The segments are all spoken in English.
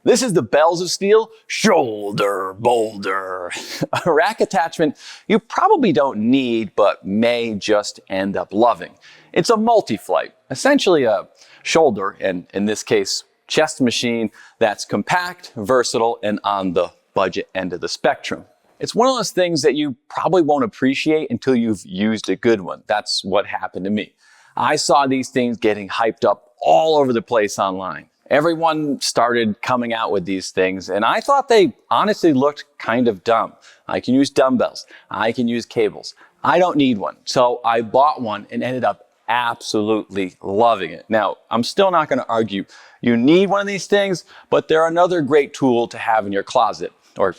This is the Bells of Steel Shoulder Boulder, a rack attachment you probably don't need but may just end up loving. It's a multi-flight, essentially a shoulder, and in this case, chest machine that's compact, versatile, and on the budget end of the spectrum. It's one of those things that you probably won't appreciate until you've used a good one. That's what happened to me. I saw these things getting hyped up all over the place online. Everyone started coming out with these things, and I thought they honestly looked kind of dumb. I can use dumbbells. I can use cables. I don't need one. So I bought one and ended up absolutely loving it. Now, I'm still not going to argue you need one of these things, but they're another great tool to have in your closet or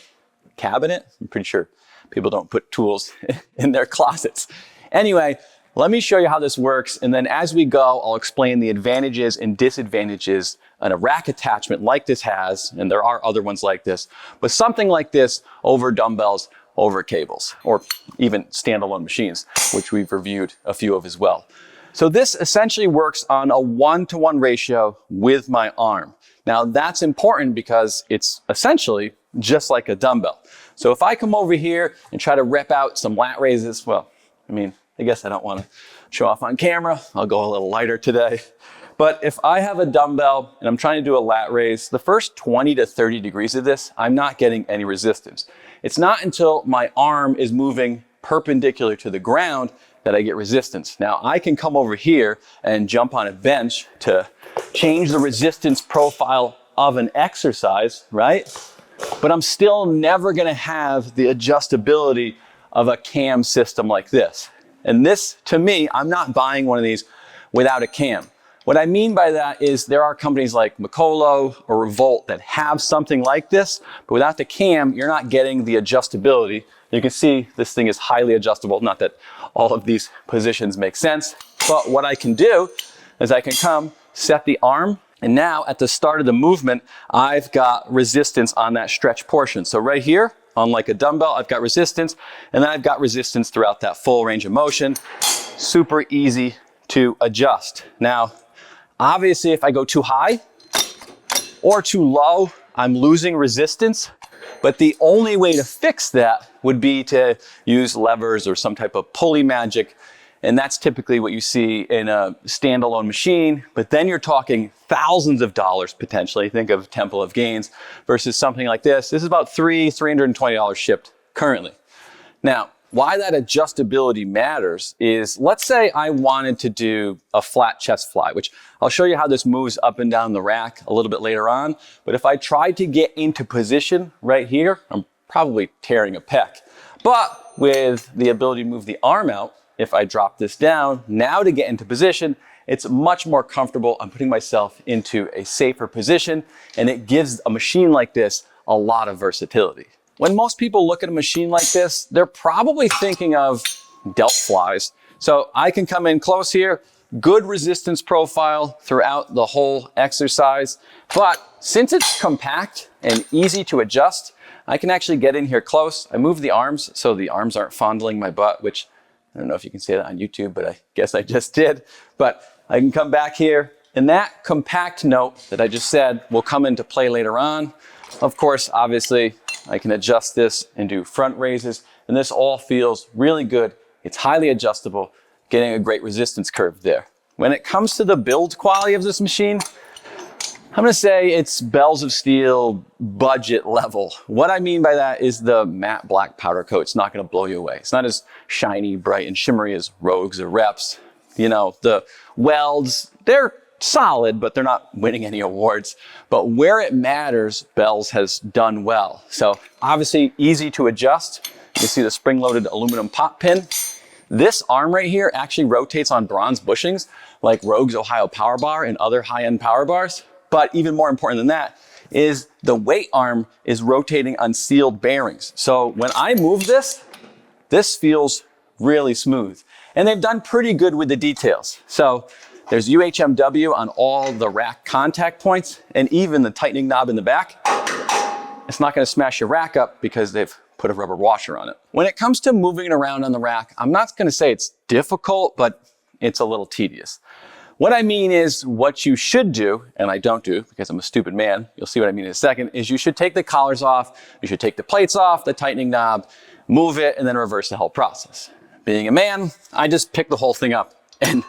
cabinet. I'm pretty sure people don't put tools in their closets. Anyway, let me show you how this works, and then as we go, I'll explain the advantages and disadvantages a rack attachment like this has, and there are other ones like this, but something like this over dumbbells, over cables, or even standalone machines, which we've reviewed a few of as well. So this essentially works on a 1-to-1 ratio with my arm. Now that's important because it's essentially just like a dumbbell. So if I come over here and try to rep out some lat raises, well, I guess I don't want to show off on camera. I'll go a little lighter today. But if I have a dumbbell and I'm trying to do a lat raise, the first 20 to 30 degrees of this, I'm not getting any resistance. It's not until my arm is moving perpendicular to the ground that I get resistance. Now I can come over here and jump on a bench to change the resistance profile of an exercise, right? But I'm still never gonna have the adjustability of a cam system like this. And this, to me, I'm not buying one of these without a cam. What I mean by that is there are companies like Mikolo or Revolt that have something like this, but without the cam, you're not getting the adjustability. You can see this thing is highly adjustable. Not that all of these positions make sense, but what I can do is I can come, set the arm, and now at the start of the movement, I've got resistance on that stretch portion. So right here, unlike a dumbbell, I've got resistance, and then I've got resistance throughout that full range of motion. Super easy to adjust. Now, obviously, if I go too high or too low, I'm losing resistance, but the only way to fix that would be to use levers or some type of pulley magic, and that's typically what you see in a standalone machine, but then you're talking thousands of dollars potentially. Think of Temple of Gains versus something like this. This is about $320 shipped currently. Now, why that adjustability matters is, let's say I wanted to do a flat chest fly, which I'll show you how this moves up and down the rack a little bit later on. But if I tried to get into position right here, I'm probably tearing a pec. But with the ability to move the arm out, if I drop this down, now to get into position, it's much more comfortable. I'm putting myself into a safer position, and it gives a machine like this a lot of versatility. When most people look at a machine like this, they're probably thinking of delt flies. So I can come in close here, good resistance profile throughout the whole exercise. But since it's compact and easy to adjust, I can actually get in here close. I move the arms so the arms aren't fondling my butt, which I don't know if you can say that on YouTube, but I guess I just did. But I can come back here, and that compact note that I just said will come into play later on. Of course, obviously, I can adjust this and do front raises, and this all feels really good. It's highly adjustable, getting a great resistance curve there. When it comes to the build quality of this machine, I'm gonna say it's Bells of Steel budget level. What I mean by that is the matte black powder coat. It's not gonna blow you away. It's not as shiny, bright, and shimmery as Rogues or Reps. You know, the welds, they're solid, but they're not winning any awards. But where it matters, Bells has done well. So obviously easy to adjust. You can see the spring-loaded aluminum pop pin. This arm right here actually rotates on bronze bushings like Rogue's Ohio Power Bar and other high-end power bars. But even more important than that is the weight arm is rotating on sealed bearings. So when I move this, this feels really smooth. And they've done pretty good with the details. So there's UHMW on all the rack contact points and even the tightening knob in the back. It's not gonna smash your rack up because they've put a rubber washer on it. When it comes to moving it around on the rack, I'm not gonna say it's difficult, but it's a little tedious. What I mean is what you should do, and I don't do because I'm a stupid man, you'll see what I mean in a second, is you should take the collars off, you should take the plates off, the tightening knob, move it, and then reverse the whole process. Being a man, I just pick the whole thing up and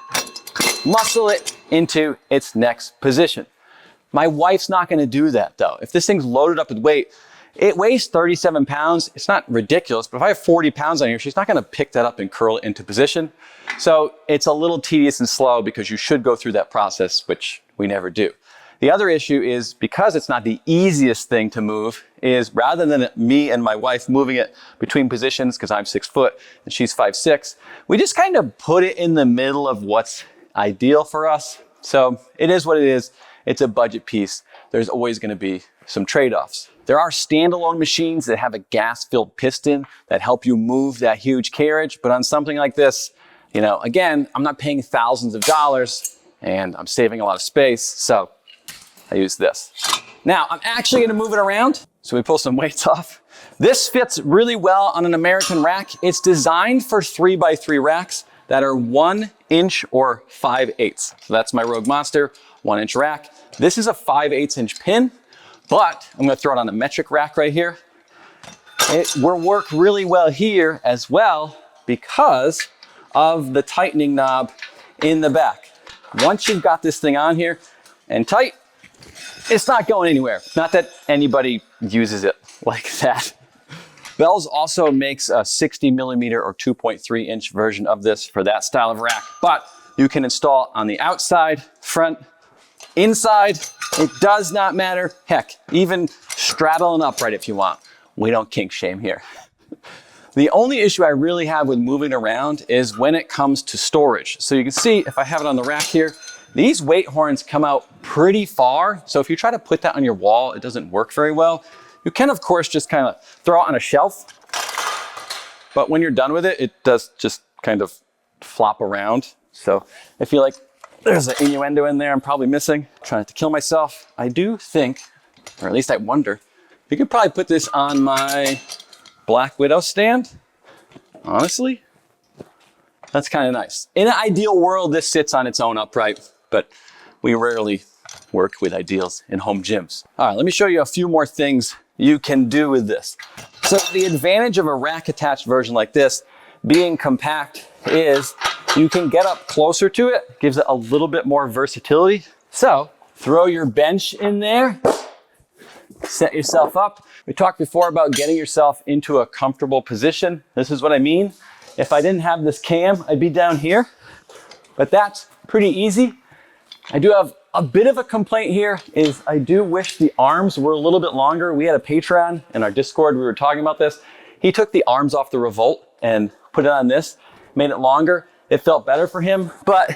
muscle it into its next position. My wife's not gonna do that though. If this thing's loaded up with weight, it weighs 37 pounds. It's not ridiculous, but if I have 40 pounds on here, she's not gonna pick that up and curl it into position. So it's a little tedious and slow because you should go through that process, which we never do. The other issue is because it's not the easiest thing to move is rather than me and my wife moving it between positions, because I'm 6 foot and she's 5'6", we just kind of put it in the middle of what's ideal for us. So it is what it is. It's a budget piece. There's always gonna be some trade-offs. There are standalone machines that have a gas-filled piston that help you move that huge carriage, but on something like this, you know, again, I'm not paying thousands of dollars and I'm saving a lot of space, so I use this. Now, I'm actually gonna move it around, so we pull some weights off. This fits really well on an American rack. It's designed for 3x3 racks that are 1 inch or 5/8. So that's my Rogue Monster, 1 inch rack. This is a 5/8 inch pin, but I'm gonna throw it on a metric rack right here. It will work really well here as well because of the tightening knob in the back. Once you've got this thing on here and tight, it's not going anywhere. Not that anybody uses it like that. Bell's also makes a 60 millimeter or 2.3 inch version of this for that style of rack, but you can install on the outside, front, inside. It does not matter. Heck, even straddle and upright if you want. We don't kink shame here. The only issue I really have with moving around is when it comes to storage. So you can see if I have it on the rack here, these weight horns come out pretty far. So if you try to put that on your wall, it doesn't work very well. You can, of course, just kind of throw it on a shelf. But when you're done with it, it does just kind of flop around. So I feel like there's an innuendo in there I'm probably missing. Trying not to kill myself. I do think, or at least I wonder, you could probably put this on my Black Widow stand. Honestly, that's kind of nice. In an ideal world, this sits on its own upright, but we rarely work with ideals in home gyms. All right, let me show you a few more things you can do with this. So the advantage of a rack attached version like this being compact is you can get up closer to it, gives it a little bit more versatility. So throw your bench in there, set yourself up. We talked before about getting yourself into a comfortable position. This is what I mean. If I didn't have this cam, I'd be down here, but that's pretty easy. I do have a bit of a complaint here is I do wish the arms were a little bit longer. We had a Patreon in our Discord, we were talking about this. He took the arms off the Revolt and put it on this, made it longer. It felt better for him, but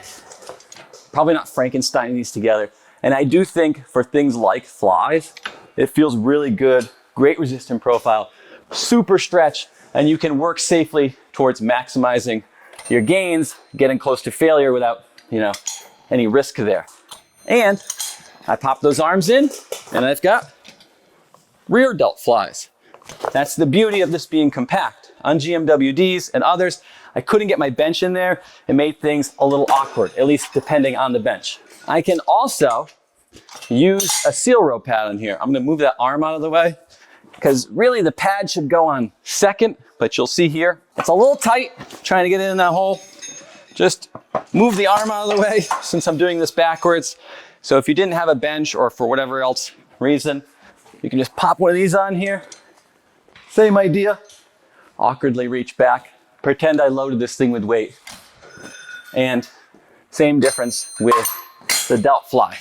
probably not Frankensteining these together. And I do think for things like flies, it feels really good, great resistant profile, super stretch, and you can work safely towards maximizing your gains, getting close to failure without, you know, any risk there. And I pop those arms in and I've got rear delt flies. That's the beauty of this being compact. On GMWDs and others, I couldn't get my bench in there. It made things a little awkward, at least depending on the bench. I can also use a seal row pad in here. I'm gonna move that arm out of the way because really the pad should go on second, but you'll see here, it's a little tight trying to get in that hole. Just move the arm out of the way since I'm doing this backwards. So if you didn't have a bench or for whatever else reason, you can just pop one of these on here. Same idea. Awkwardly reach back. Pretend I loaded this thing with weight. And same difference with the delt fly.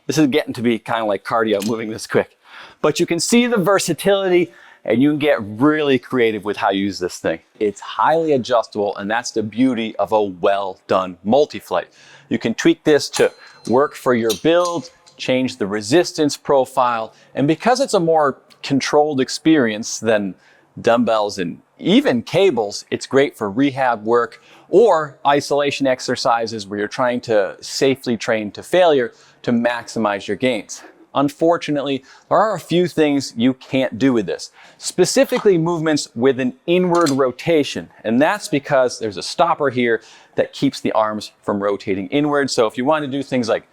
This is getting to be kind of like cardio, moving this quick. But you can see the versatility and you can get really creative with how you use this thing. It's highly adjustable, and that's the beauty of a well-done multi-flight. You can tweak this to work for your build, change the resistance profile, and because it's a more controlled experience than dumbbells and even cables, it's great for rehab work or isolation exercises where you're trying to safely train to failure to maximize your gains. Unfortunately, there are a few things you can't do with this, specifically movements with an inward rotation. And that's because there's a stopper here that keeps the arms from rotating inward. So if you want to do things like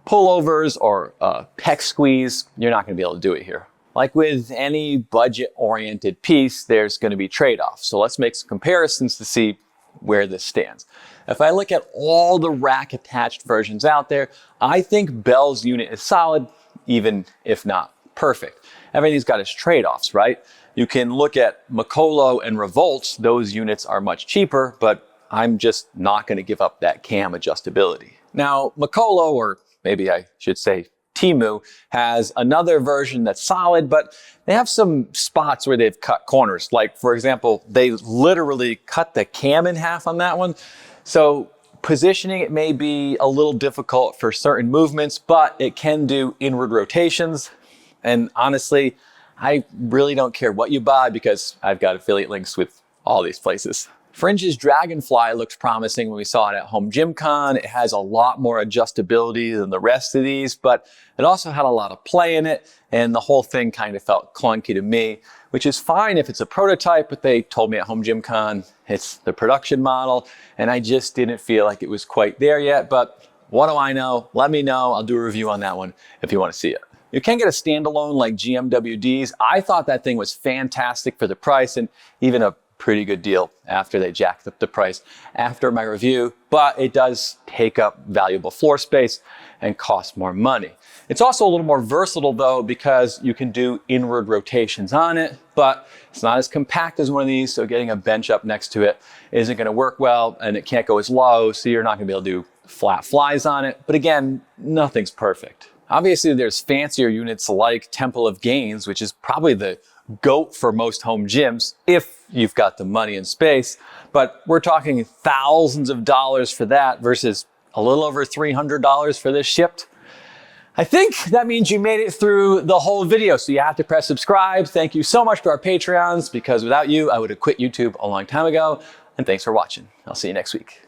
pullovers or pec squeeze, you're not going to be able to do it here. Like with any budget-oriented piece, there's going to be trade-offs. So let's make some comparisons to see where this stands. If I look at all the rack-attached versions out there, I think Bell's unit is solid, even if not perfect. Everything's got its trade-offs, right? You can look at Mikolo and Revolts. Those units are much cheaper, but I'm just not going to give up that cam adjustability. Now, Mikolo, or maybe I should say Temu, has another version that's solid, but they have some spots where they've cut corners. Like, for example, they literally cut the cam in half on that one. So positioning it may be a little difficult for certain movements, but it can do inward rotations. And honestly, I really don't care what you buy because I've got affiliate links with all these places. Fringe's Dragonfly looks promising when we saw it at Home Gym Con. It has a lot more adjustability than the rest of these, but it also had a lot of play in it, and the whole thing kind of felt clunky to me, which is fine if it's a prototype, but they told me at Home Gym Con it's the production model, and I just didn't feel like it was quite there yet. But what do I know? Let me know. I'll do a review on that one if you want to see it. You can get a standalone like GMWD's. I thought that thing was fantastic for the price, and even a pretty good deal after they jacked up the price after my review, but it does take up valuable floor space and cost more money. It's also a little more versatile though, because you can do inward rotations on it, but it's not as compact as one of these, so getting a bench up next to it isn't going to work well, and it can't go as low, so you're not going to be able to do flat flies on it. But again, nothing's perfect. Obviously, there's fancier units like Temple of Gains, which is probably the GOAT for most home gyms if you've got the money and space, but we're talking thousands of dollars for that versus a little over $300 for this shipped. I think that means you made it through the whole video, so you have to press subscribe. Thank you so much to our Patreons, because without you, I would have quit YouTube a long time ago. And thanks for watching. I'll see you next week.